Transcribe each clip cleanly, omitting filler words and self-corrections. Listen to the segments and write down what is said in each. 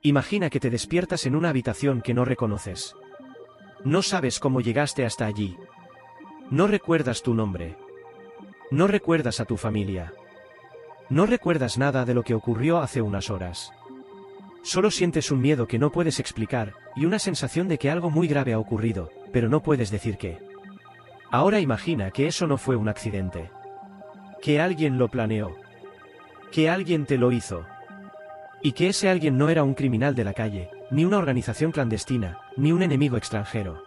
Imagina que te despiertas en una habitación que no reconoces. No sabes cómo llegaste hasta allí. No recuerdas tu nombre. No recuerdas a tu familia. No recuerdas nada de lo que ocurrió hace unas horas. Solo sientes un miedo que no puedes explicar, y una sensación de que algo muy grave ha ocurrido, pero no puedes decir qué. Ahora imagina que eso no fue un accidente. Que alguien lo planeó. Que alguien te lo hizo. Y que ese alguien no era un criminal de la calle, ni una organización clandestina, ni un enemigo extranjero.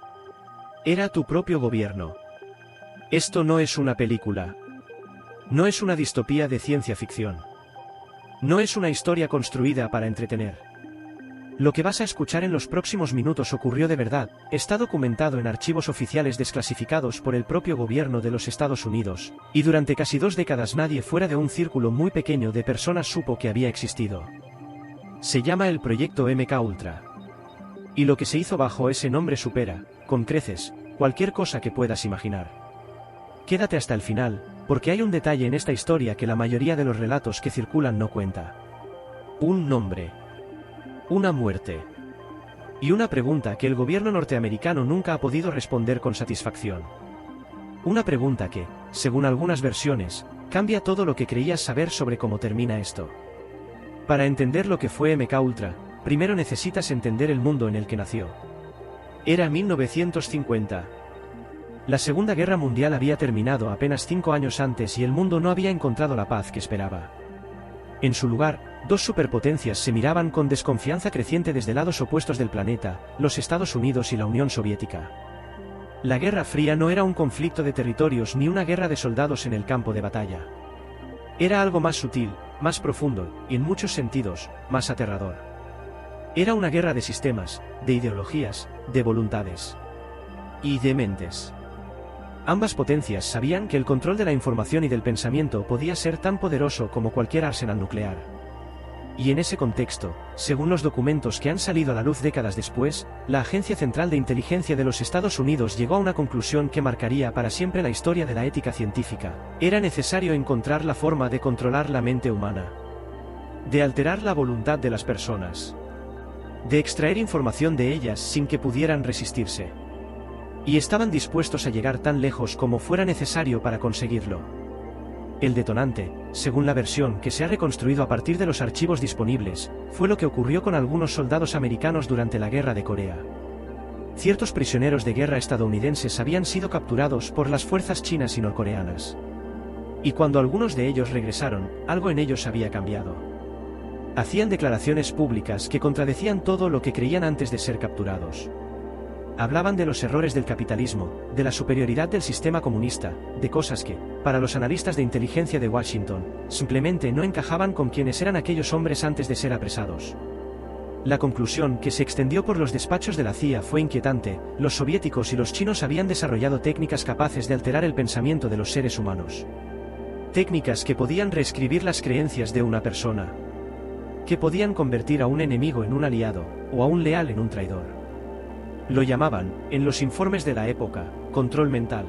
Era tu propio gobierno. Esto no es una película. No es una distopía de ciencia ficción. No es una historia construida para entretener. Lo que vas a escuchar en los próximos minutos ocurrió de verdad, está documentado en archivos oficiales desclasificados por el propio gobierno de los Estados Unidos, y durante casi 2 décadas nadie fuera de un círculo muy pequeño de personas supo que había existido. Se llama el Proyecto MK Ultra. Y lo que se hizo bajo ese nombre supera, con creces, cualquier cosa que puedas imaginar. Quédate hasta el final, porque hay un detalle en esta historia que la mayoría de los relatos que circulan no cuenta. Un nombre. Una muerte. Y una pregunta que el gobierno norteamericano nunca ha podido responder con satisfacción. Una pregunta que, según algunas versiones, cambia todo lo que creías saber sobre cómo termina esto. Para entender lo que fue MK Ultra, primero necesitas entender el mundo en el que nació. Era 1950. La Segunda Guerra Mundial había terminado apenas 5 años antes y el mundo no había encontrado la paz que esperaba. En su lugar, 2 superpotencias se miraban con desconfianza creciente desde lados opuestos del planeta, los Estados Unidos y la Unión Soviética. La Guerra Fría no era un conflicto de territorios ni una guerra de soldados en el campo de batalla. Era algo más sutil, más profundo, y en muchos sentidos, más aterrador. Era una guerra de sistemas, de ideologías, de voluntades. Y de mentes. Ambas potencias sabían que el control de la información y del pensamiento podía ser tan poderoso como cualquier arsenal nuclear. Y en ese contexto, según los documentos que han salido a la luz décadas después, la Agencia Central de Inteligencia de los Estados Unidos llegó a una conclusión que marcaría para siempre la historia de la ética científica. Era necesario encontrar la forma de controlar la mente humana. De alterar la voluntad de las personas. De extraer información de ellas sin que pudieran resistirse. Y estaban dispuestos a llegar tan lejos como fuera necesario para conseguirlo. El detonante, según la versión que se ha reconstruido a partir de los archivos disponibles, fue lo que ocurrió con algunos soldados americanos durante la Guerra de Corea. Ciertos prisioneros de guerra estadounidenses habían sido capturados por las fuerzas chinas y norcoreanas. Y cuando algunos de ellos regresaron, algo en ellos había cambiado. Hacían declaraciones públicas que contradecían todo lo que creían antes de ser capturados. Hablaban de los errores del capitalismo, de la superioridad del sistema comunista, de cosas que, para los analistas de inteligencia de Washington, simplemente no encajaban con quienes eran aquellos hombres antes de ser apresados. La conclusión que se extendió por los despachos de la CIA fue inquietante: los soviéticos y los chinos habían desarrollado técnicas capaces de alterar el pensamiento de los seres humanos. Técnicas que podían reescribir las creencias de una persona. Que podían convertir a un enemigo en un aliado, o a un leal en un traidor. Lo llamaban, en los informes de la época, control mental.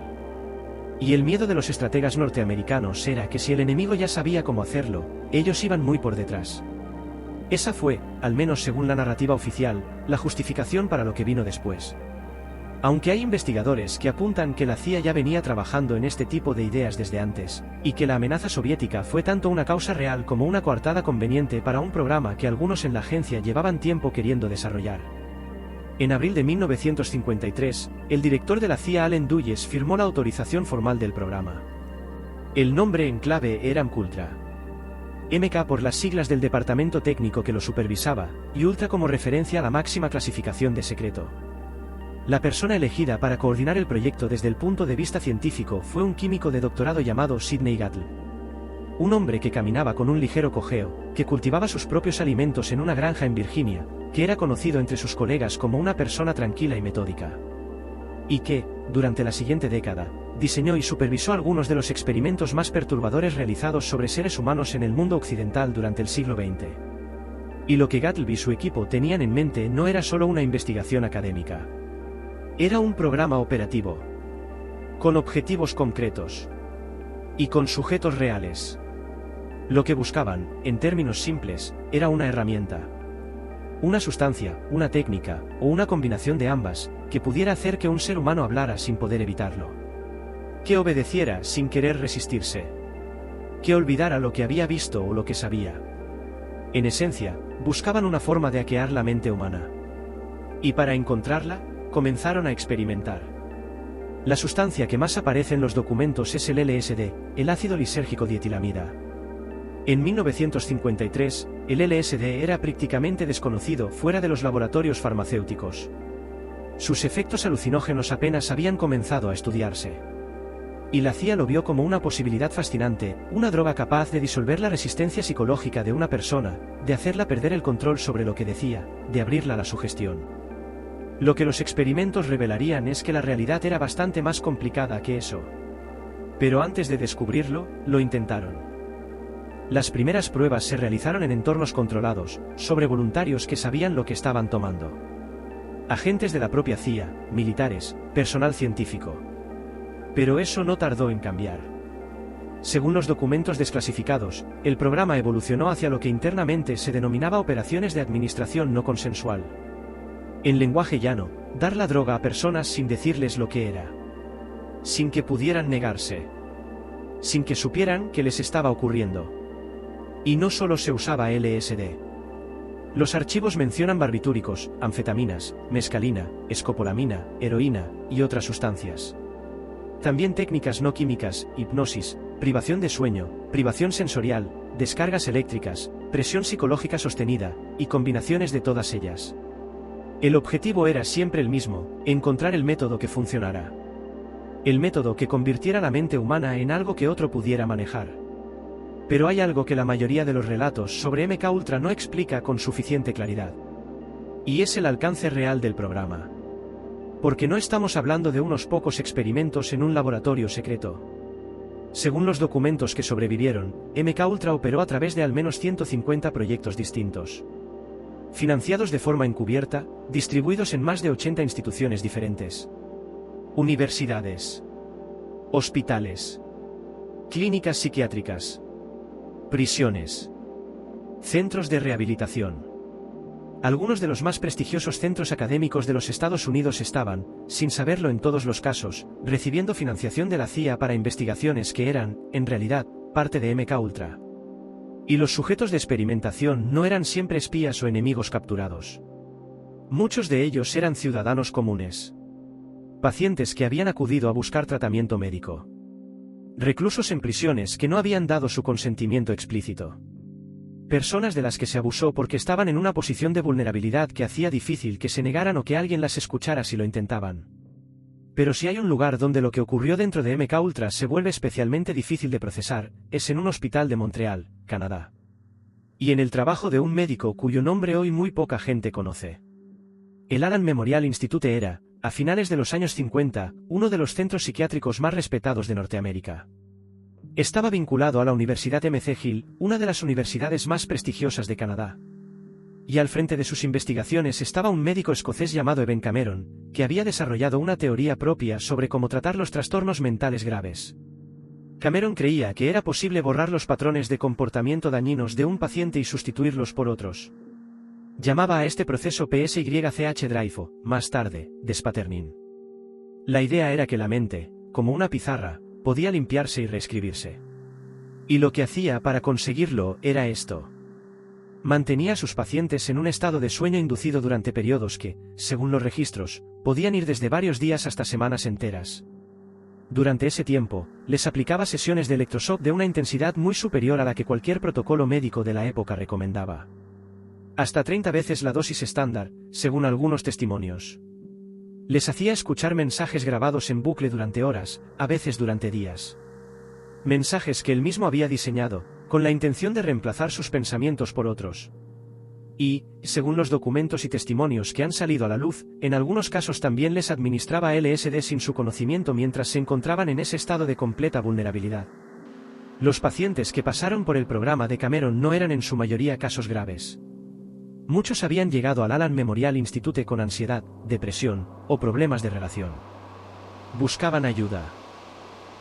Y el miedo de los estrategas norteamericanos era que si el enemigo ya sabía cómo hacerlo, ellos iban muy por detrás. Esa fue, al menos según la narrativa oficial, la justificación para lo que vino después. Aunque hay investigadores que apuntan que la CIA ya venía trabajando en este tipo de ideas desde antes, y que la amenaza soviética fue tanto una causa real como una coartada conveniente para un programa que algunos en la agencia llevaban tiempo queriendo desarrollar. En abril de 1953, el director de la CIA Allen Dulles firmó la autorización formal del programa. El nombre en clave era MK Ultra. MK por las siglas del departamento técnico que lo supervisaba, y Ultra como referencia a la máxima clasificación de secreto. La persona elegida para coordinar el proyecto desde el punto de vista científico fue un químico de doctorado llamado Sidney Gatl. Un hombre que caminaba con un ligero cojeo, que cultivaba sus propios alimentos en una granja en Virginia, que era conocido entre sus colegas como una persona tranquila y metódica. Y que, durante la siguiente década, diseñó y supervisó algunos de los experimentos más perturbadores realizados sobre seres humanos en el mundo occidental durante el siglo XX. Y lo que Gatl y su equipo tenían en mente no era solo una investigación académica. Era un programa operativo. Con objetivos concretos. Y con sujetos reales. Lo que buscaban, en términos simples, era una herramienta. Una sustancia, una técnica, o una combinación de ambas, que pudiera hacer que un ser humano hablara sin poder evitarlo. Que obedeciera sin querer resistirse. Que olvidara lo que había visto o lo que sabía. En esencia, buscaban una forma de hackear la mente humana. Y para encontrarla, comenzaron a experimentar. La sustancia que más aparece en los documentos es el LSD, el ácido lisérgico dietilamida. En 1953, el LSD era prácticamente desconocido fuera de los laboratorios farmacéuticos. Sus efectos alucinógenos apenas habían comenzado a estudiarse. Y la CIA lo vio como una posibilidad fascinante, una droga capaz de disolver la resistencia psicológica de una persona, de hacerla perder el control sobre lo que decía, de abrirla a la sugestión. Lo que los experimentos revelarían es que la realidad era bastante más complicada que eso. Pero antes de descubrirlo, lo intentaron. Las primeras pruebas se realizaron en entornos controlados, sobre voluntarios que sabían lo que estaban tomando. Agentes de la propia CIA, militares, personal científico. Pero eso no tardó en cambiar. Según los documentos desclasificados, el programa evolucionó hacia lo que internamente se denominaba operaciones de administración no consensual. En lenguaje llano, dar la droga a personas sin decirles lo que era. Sin que pudieran negarse. Sin que supieran qué les estaba ocurriendo. Y no solo se usaba LSD. Los archivos mencionan barbitúricos, anfetaminas, mescalina, escopolamina, heroína, y otras sustancias. También técnicas no químicas, hipnosis, privación de sueño, privación sensorial, descargas eléctricas, presión psicológica sostenida, y combinaciones de todas ellas. El objetivo era siempre el mismo, encontrar el método que funcionara. El método que convirtiera la mente humana en algo que otro pudiera manejar. Pero hay algo que la mayoría de los relatos sobre MKUltra no explica con suficiente claridad. Y es el alcance real del programa. Porque no estamos hablando de unos pocos experimentos en un laboratorio secreto. Según los documentos que sobrevivieron, MKUltra operó a través de al menos 150 proyectos distintos. Financiados de forma encubierta, distribuidos en más de 80 instituciones diferentes. Universidades. Hospitales. Clínicas psiquiátricas. Prisiones. Centros de rehabilitación. Algunos de los más prestigiosos centros académicos de los Estados Unidos estaban, sin saberlo en todos los casos, recibiendo financiación de la CIA para investigaciones que eran, en realidad, parte de MKUltra. Y los sujetos de experimentación no eran siempre espías o enemigos capturados. Muchos de ellos eran ciudadanos comunes. Pacientes que habían acudido a buscar tratamiento médico. Reclusos en prisiones que no habían dado su consentimiento explícito. Personas de las que se abusó porque estaban en una posición de vulnerabilidad que hacía difícil que se negaran o que alguien las escuchara si lo intentaban. Pero si hay un lugar donde lo que ocurrió dentro de MKUltra se vuelve especialmente difícil de procesar, es en un hospital de Montreal, Canadá. Y en el trabajo de un médico cuyo nombre hoy muy poca gente conoce. El Allen Memorial Institute era, a finales de los años 50, uno de los centros psiquiátricos más respetados de Norteamérica. Estaba vinculado a la Universidad McGill, una de las universidades más prestigiosas de Canadá. Y al frente de sus investigaciones estaba un médico escocés llamado Evan Cameron, que había desarrollado una teoría propia sobre cómo tratar los trastornos mentales graves. Cameron creía que era posible borrar los patrones de comportamiento dañinos de un paciente y sustituirlos por otros. Llamaba a este proceso PSYCH Drive, más tarde, despatterning. La idea era que la mente, como una pizarra, podía limpiarse y reescribirse. Y lo que hacía para conseguirlo era esto. Mantenía a sus pacientes en un estado de sueño inducido durante periodos que, según los registros, podían ir desde varios días hasta semanas enteras. Durante ese tiempo, les aplicaba sesiones de electroshock de una intensidad muy superior a la que cualquier protocolo médico de la época recomendaba. Hasta 30 veces la dosis estándar, según algunos testimonios. Les hacía escuchar mensajes grabados en bucle durante horas, a veces durante días. Mensajes que él mismo había diseñado, con la intención de reemplazar sus pensamientos por otros. Y, según los documentos y testimonios que han salido a la luz, en algunos casos también les administraba LSD sin su conocimiento mientras se encontraban en ese estado de completa vulnerabilidad. Los pacientes que pasaron por el programa de Cameron no eran en su mayoría casos graves. Muchos habían llegado al Allen Memorial Institute con ansiedad, depresión, o problemas de relación. Buscaban ayuda.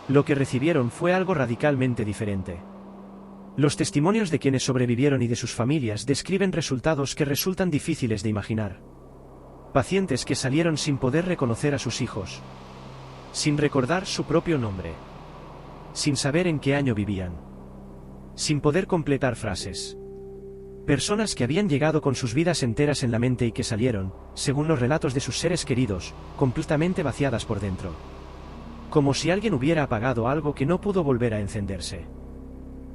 Lo que recibieron fue algo radicalmente diferente. Los testimonios de quienes sobrevivieron y de sus familias describen resultados que resultan difíciles de imaginar. Pacientes que salieron sin poder reconocer a sus hijos, sin recordar su propio nombre, sin saber en qué año vivían, sin poder completar frases. Personas que habían llegado con sus vidas enteras en la mente y que salieron, según los relatos de sus seres queridos, completamente vaciadas por dentro. Como si alguien hubiera apagado algo que no pudo volver a encenderse.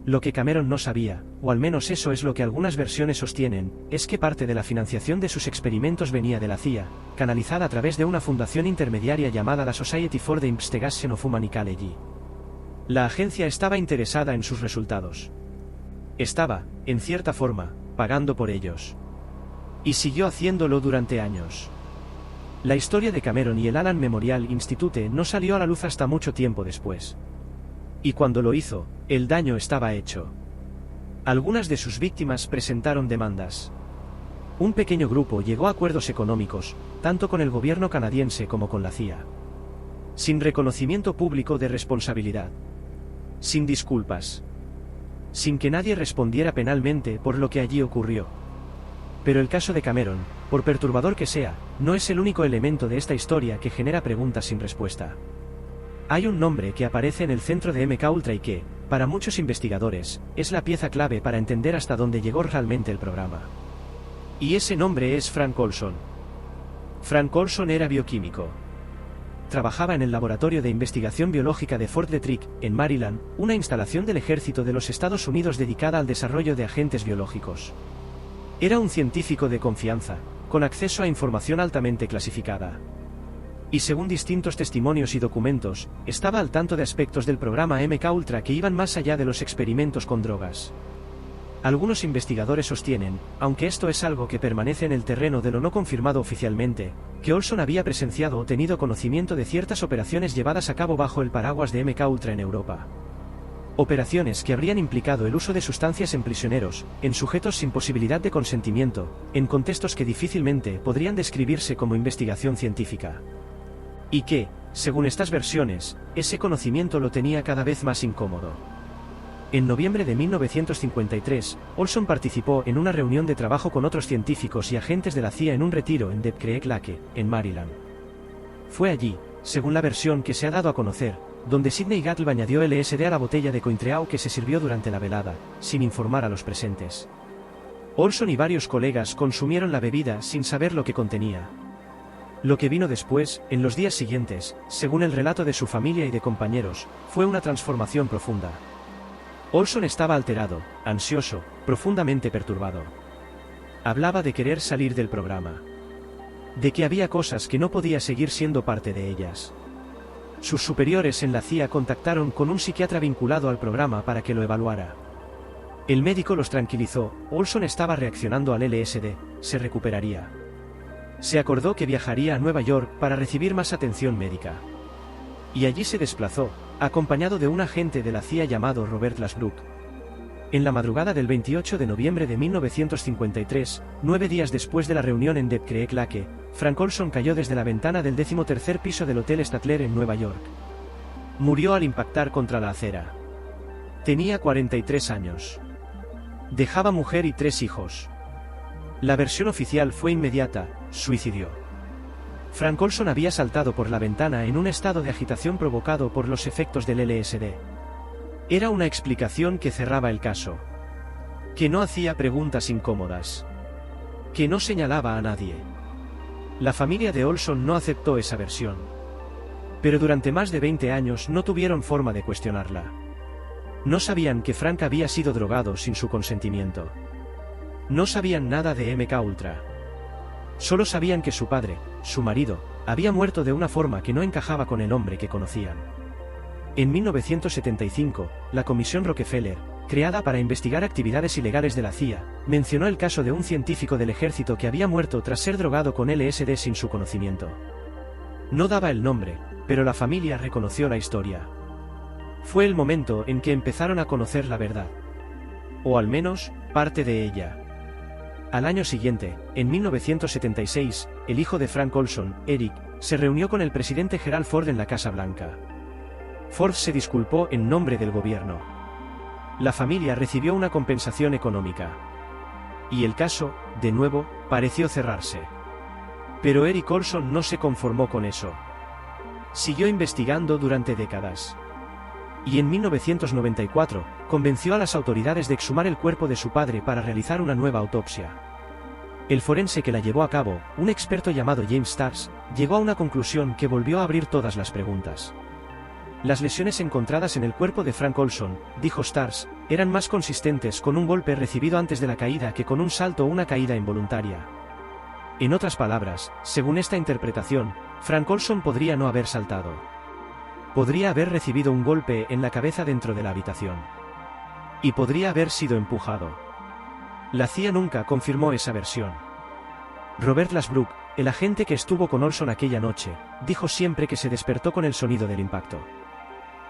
Lo que Cameron no sabía, o al menos eso es lo que algunas versiones sostienen, es que parte de la financiación de sus experimentos venía de la CIA, canalizada a través de una fundación intermediaria llamada la Society for the Investigation of Humanity. La agencia estaba interesada en sus resultados. Estaba, en cierta forma, pagando por ellos. Y siguió haciéndolo durante años. La historia de Cameron y el Allen Memorial Institute no salió a la luz hasta mucho tiempo después. Y cuando lo hizo, el daño estaba hecho. Algunas de sus víctimas presentaron demandas. Un pequeño grupo llegó a acuerdos económicos, tanto con el gobierno canadiense como con la CIA. Sin reconocimiento público de responsabilidad. Sin disculpas. Sin que nadie respondiera penalmente por lo que allí ocurrió. Pero el caso de Cameron, por perturbador que sea, no es el único elemento de esta historia que genera preguntas sin respuesta. Hay un nombre que aparece en el centro de MKUltra y que, para muchos investigadores, es la pieza clave para entender hasta dónde llegó realmente el programa. Y ese nombre es Frank Olson. Frank Olson era bioquímico. Trabajaba en el Laboratorio de Investigación Biológica de Fort Detrick, en Maryland, una instalación del Ejército de los Estados Unidos dedicada al desarrollo de agentes biológicos. Era un científico de confianza, con acceso a información altamente clasificada. Y según distintos testimonios y documentos, estaba al tanto de aspectos del programa MKUltra que iban más allá de los experimentos con drogas. Algunos investigadores sostienen, aunque esto es algo que permanece en el terreno de lo no confirmado oficialmente, que Olson había presenciado o tenido conocimiento de ciertas operaciones llevadas a cabo bajo el paraguas de MKUltra en Europa. Operaciones que habrían implicado el uso de sustancias en prisioneros, en sujetos sin posibilidad de consentimiento, en contextos que difícilmente podrían describirse como investigación científica. Y que, según estas versiones, ese conocimiento lo tenía cada vez más incómodo. En noviembre de 1953, Olson participó en una reunión de trabajo con otros científicos y agentes de la CIA en un retiro en Deep Creek Lake, en Maryland. Fue allí, según la versión que se ha dado a conocer, donde Sidney Gattle añadió LSD a la botella de Cointreau que se sirvió durante la velada, sin informar a los presentes. Olson y varios colegas consumieron la bebida sin saber lo que contenía. Lo que vino después, en los días siguientes, según el relato de su familia y de compañeros, fue una transformación profunda. Olson estaba alterado, ansioso, profundamente perturbado. Hablaba de querer salir del programa. De que había cosas que no podía seguir siendo parte de ellas. Sus superiores en la CIA contactaron con un psiquiatra vinculado al programa para que lo evaluara. El médico los tranquilizó, Olson estaba reaccionando al LSD, se recuperaría. Se acordó que viajaría a Nueva York para recibir más atención médica. Y allí se desplazó, acompañado de un agente de la CIA llamado Robert Lasbrook. En la madrugada del 28 de noviembre de 1953, 9 días después de la reunión en Deep Creek Lake, Frank Olson cayó desde la ventana del 13º piso del Hotel Statler en Nueva York. Murió al impactar contra la acera. Tenía 43 años. Dejaba mujer y 3 hijos. La versión oficial fue inmediata: suicidio. Frank Olson había saltado por la ventana en un estado de agitación provocado por los efectos del LSD. Era una explicación que cerraba el caso. Que no hacía preguntas incómodas. Que no señalaba a nadie. La familia de Olson no aceptó esa versión. Pero durante más de 20 años no tuvieron forma de cuestionarla. No sabían que Frank había sido drogado sin su consentimiento. No sabían nada de MKUltra. Solo sabían que su padre, su marido, había muerto de una forma que no encajaba con el hombre que conocían. En 1975, la Comisión Rockefeller, creada para investigar actividades ilegales de la CIA, mencionó el caso de un científico del ejército que había muerto tras ser drogado con LSD sin su conocimiento. No daba el nombre, pero la familia reconoció la historia. Fue el momento en que empezaron a conocer la verdad. O al menos, parte de ella. Al año siguiente, en 1976, el hijo de Frank Olson, Eric, se reunió con el presidente Gerald Ford en la Casa Blanca. Ford se disculpó en nombre del gobierno. La familia recibió una compensación económica. Y el caso, de nuevo, pareció cerrarse. Pero Erik Olson no se conformó con eso. Siguió investigando durante décadas. Y en 1994, convenció a las autoridades de exhumar el cuerpo de su padre para realizar una nueva autopsia. El forense que la llevó a cabo, un experto llamado James Stars, llegó a una conclusión que volvió a abrir todas las preguntas. Las lesiones encontradas en el cuerpo de Frank Olson, dijo Stars, eran más consistentes con un golpe recibido antes de la caída que con un salto o una caída involuntaria. En otras palabras, según esta interpretación, Frank Olson podría no haber saltado. Podría haber recibido un golpe en la cabeza dentro de la habitación. Y podría haber sido empujado. La CIA nunca confirmó esa versión. Robert Lasbrook, el agente que estuvo con Olson aquella noche, dijo siempre que se despertó con el sonido del impacto.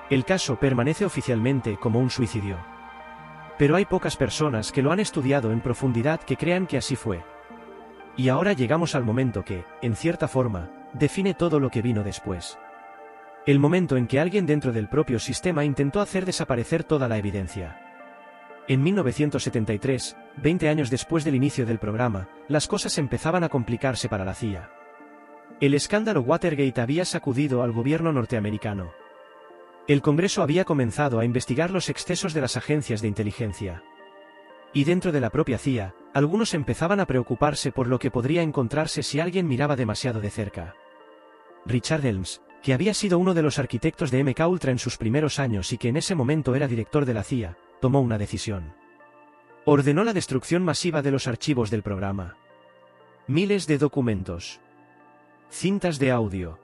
El caso permanece oficialmente como un suicidio. Pero hay pocas personas que lo han estudiado en profundidad que crean que así fue. Y ahora llegamos al momento que, en cierta forma, define todo lo que vino después. El momento en que alguien dentro del propio sistema intentó hacer desaparecer toda la evidencia. En 1973, 20 años después del inicio del programa, las cosas empezaban a complicarse para la CIA. El escándalo Watergate había sacudido al gobierno norteamericano. El Congreso había comenzado a investigar los excesos de las agencias de inteligencia. Y dentro de la propia CIA, algunos empezaban a preocuparse por lo que podría encontrarse si alguien miraba demasiado de cerca. Richard Helms, que había sido uno de los arquitectos de MKUltra en sus primeros años y que en ese momento era director de la CIA, tomó una decisión. Ordenó la destrucción masiva de los archivos del programa. Miles de documentos. Cintas de audio.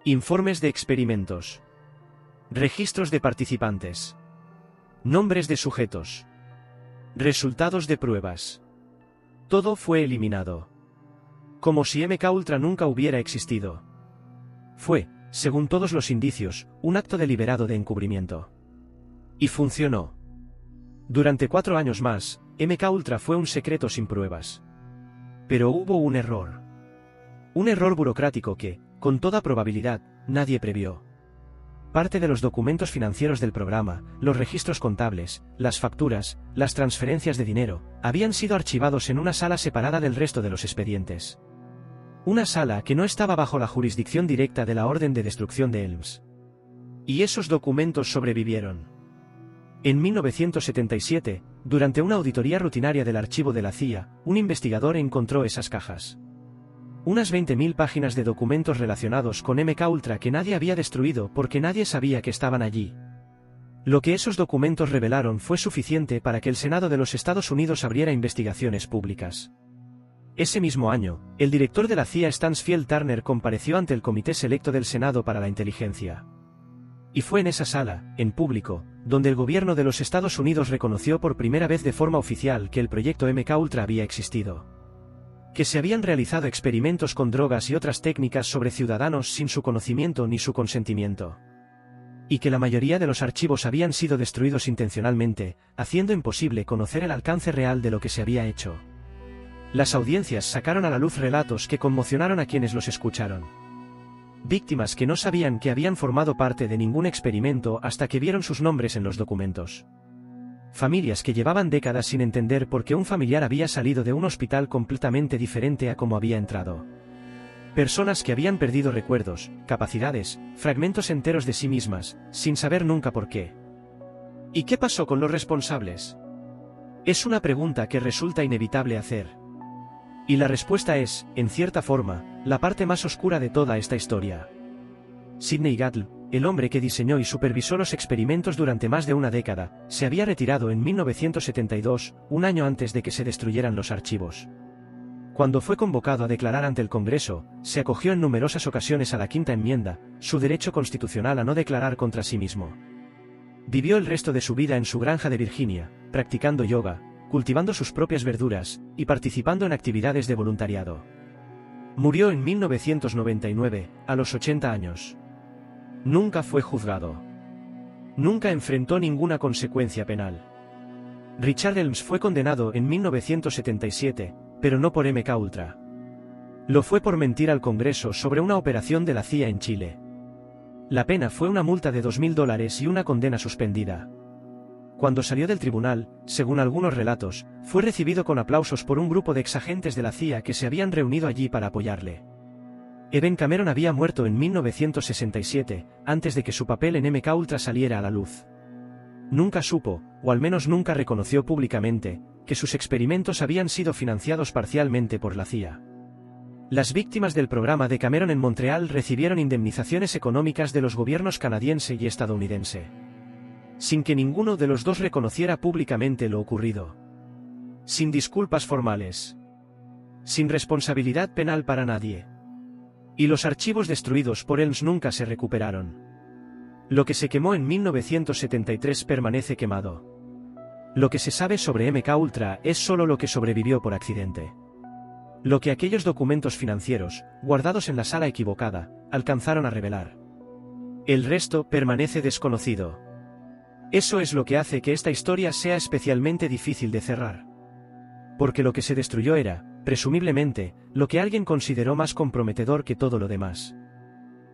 Informes de experimentos. Registros de participantes. Nombres de sujetos. Resultados de pruebas. Todo fue eliminado. Como si MKUltra nunca hubiera existido. Fue, según todos los indicios, un acto deliberado de encubrimiento. Y funcionó. Durante 4 años más, MKUltra fue un secreto sin pruebas. Pero hubo un error. Un error burocrático que, con toda probabilidad, nadie previó. Parte de los documentos financieros del programa, los registros contables, las facturas, las transferencias de dinero, habían sido archivados en una sala separada del resto de los expedientes. Una sala que no estaba bajo la jurisdicción directa de la orden de destrucción de Helms. Y esos documentos sobrevivieron. En 1977, durante una auditoría rutinaria del archivo de la CIA, un investigador encontró esas cajas. Unas 20.000 páginas de documentos relacionados con MKUltra que nadie había destruido porque nadie sabía que estaban allí. Lo que esos documentos revelaron fue suficiente para que el Senado de los Estados Unidos abriera investigaciones públicas. Ese mismo año, el director de la CIA Stansfield Turner compareció ante el Comité Selecto del Senado para la Inteligencia. Y fue en esa sala, en público, donde el gobierno de los Estados Unidos reconoció por primera vez de forma oficial que el proyecto MKUltra había existido. Que se habían realizado experimentos con drogas y otras técnicas sobre ciudadanos sin su conocimiento ni su consentimiento. Y que la mayoría de los archivos habían sido destruidos intencionalmente, haciendo imposible conocer el alcance real de lo que se había hecho. Las audiencias sacaron a la luz relatos que conmocionaron a quienes los escucharon. Víctimas que no sabían que habían formado parte de ningún experimento hasta que vieron sus nombres en los documentos. Familias que llevaban décadas sin entender por qué un familiar había salido de un hospital completamente diferente a como había entrado. Personas que habían perdido recuerdos, capacidades, fragmentos enteros de sí mismas, sin saber nunca por qué. ¿Y qué pasó con los responsables? Es una pregunta que resulta inevitable hacer. Y la respuesta es, en cierta forma, la parte más oscura de toda esta historia. Sidney Gatl, el hombre que diseñó y supervisó los experimentos durante más de una década, se había retirado en 1972, un año antes de que se destruyeran los archivos. Cuando fue convocado a declarar ante el Congreso, se acogió en numerosas ocasiones a la Quinta Enmienda, su derecho constitucional a no declarar contra sí mismo. Vivió el resto de su vida en su granja de Virginia, practicando yoga, cultivando sus propias verduras, y participando en actividades de voluntariado. Murió en 1999, a los 80 años. Nunca fue juzgado. Nunca enfrentó ninguna consecuencia penal. Richard Helms fue condenado en 1977, pero no por MKUltra. Lo fue por mentir al Congreso sobre una operación de la CIA en Chile. La pena fue una multa de $2.000 y una condena suspendida. Cuando salió del tribunal, según algunos relatos, fue recibido con aplausos por un grupo de exagentes de la CIA que se habían reunido allí para apoyarle. Evan Cameron había muerto en 1967, antes de que su papel en MKUltra saliera a la luz. Nunca supo, o al menos nunca reconoció públicamente, que sus experimentos habían sido financiados parcialmente por la CIA. Las víctimas del programa de Cameron en Montreal recibieron indemnizaciones económicas de los gobiernos canadiense y estadounidense, sin que ninguno de los dos reconociera públicamente lo ocurrido. Sin disculpas formales. Sin responsabilidad penal para nadie. Y los archivos destruidos por ELMS nunca se recuperaron. Lo que se quemó en 1973 permanece quemado. Lo que se sabe sobre MKUltra es solo lo que sobrevivió por accidente. Lo que aquellos documentos financieros, guardados en la sala equivocada, alcanzaron a revelar. El resto permanece desconocido. Eso es lo que hace que esta historia sea especialmente difícil de cerrar. Porque lo que se destruyó era, presumiblemente, lo que alguien consideró más comprometedor que todo lo demás.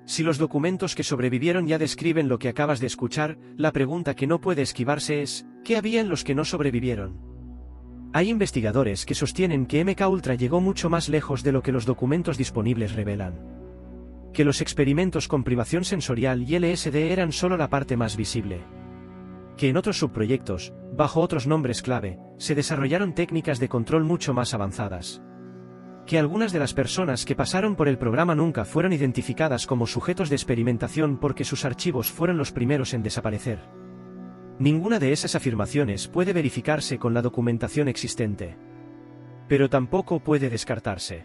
Si los documentos que sobrevivieron ya describen lo que acabas de escuchar, la pregunta que no puede esquivarse es, ¿qué había en los que no sobrevivieron? Hay investigadores que sostienen que MKUltra llegó mucho más lejos de lo que los documentos disponibles revelan. Que los experimentos con privación sensorial y LSD eran solo la parte más visible. Que en otros subproyectos, bajo otros nombres clave, se desarrollaron técnicas de control mucho más avanzadas. Que algunas de las personas que pasaron por el programa nunca fueron identificadas como sujetos de experimentación porque sus archivos fueron los primeros en desaparecer. Ninguna de esas afirmaciones puede verificarse con la documentación existente. Pero tampoco puede descartarse.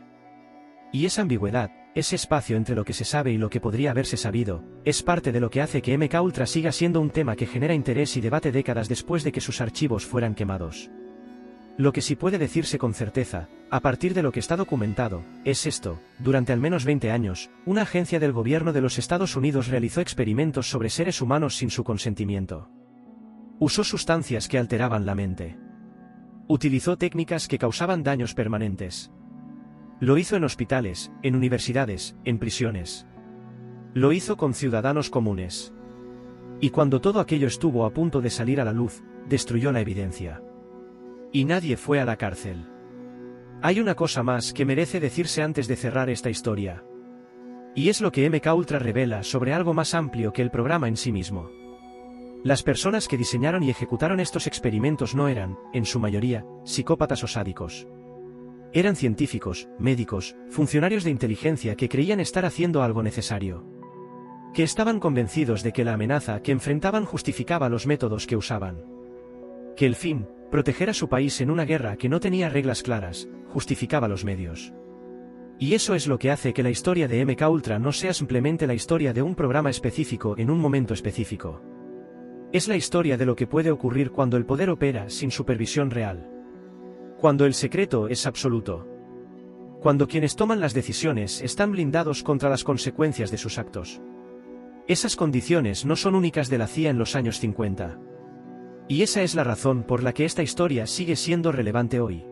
Y esa ambigüedad, ese espacio entre lo que se sabe y lo que podría haberse sabido, es parte de lo que hace que MKUltra siga siendo un tema que genera interés y debate décadas después de que sus archivos fueran quemados. Lo que sí puede decirse con certeza, a partir de lo que está documentado, es esto: durante al menos 20 años, una agencia del gobierno de los Estados Unidos realizó experimentos sobre seres humanos sin su consentimiento. Usó sustancias que alteraban la mente. Utilizó técnicas que causaban daños permanentes. Lo hizo en hospitales, en universidades, en prisiones. Lo hizo con ciudadanos comunes. Y cuando todo aquello estuvo a punto de salir a la luz, destruyó la evidencia. Y nadie fue a la cárcel. Hay una cosa más que merece decirse antes de cerrar esta historia. Y es lo que MKUltra revela sobre algo más amplio que el programa en sí mismo. Las personas que diseñaron y ejecutaron estos experimentos no eran, en su mayoría, psicópatas o sádicos. Eran científicos, médicos, funcionarios de inteligencia que creían estar haciendo algo necesario. Que estaban convencidos de que la amenaza que enfrentaban justificaba los métodos que usaban. Que el fin, proteger a su país en una guerra que no tenía reglas claras, justificaba los medios. Y eso es lo que hace que la historia de MKUltra no sea simplemente la historia de un programa específico en un momento específico. Es la historia de lo que puede ocurrir cuando el poder opera sin supervisión real. Cuando el secreto es absoluto. Cuando quienes toman las decisiones están blindados contra las consecuencias de sus actos. Esas condiciones no son únicas de la CIA en los años 50. Y esa es la razón por la que esta historia sigue siendo relevante hoy.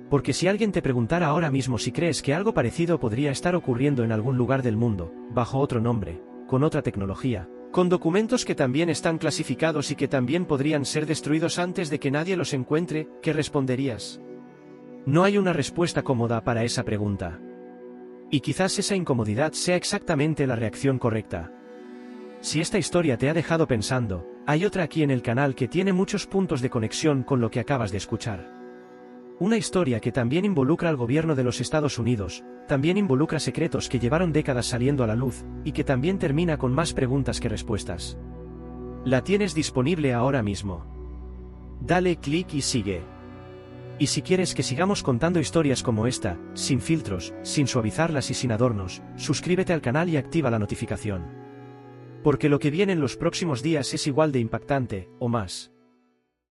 Porque si alguien te preguntara ahora mismo si crees que algo parecido podría estar ocurriendo en algún lugar del mundo, bajo otro nombre, con otra tecnología, con documentos que también están clasificados y que también podrían ser destruidos antes de que nadie los encuentre, ¿qué responderías? No hay una respuesta cómoda para esa pregunta. Y quizás esa incomodidad sea exactamente la reacción correcta. Si esta historia te ha dejado pensando, hay otra aquí en el canal que tiene muchos puntos de conexión con lo que acabas de escuchar. Una historia que también involucra al gobierno de los Estados Unidos, también involucra secretos que llevaron décadas saliendo a la luz, y que también termina con más preguntas que respuestas. La tienes disponible ahora mismo. Dale clic y sigue. Y si quieres que sigamos contando historias como esta, sin filtros, sin suavizarlas y sin adornos, suscríbete al canal y activa la notificación. Porque lo que viene en los próximos días es igual de impactante, o más.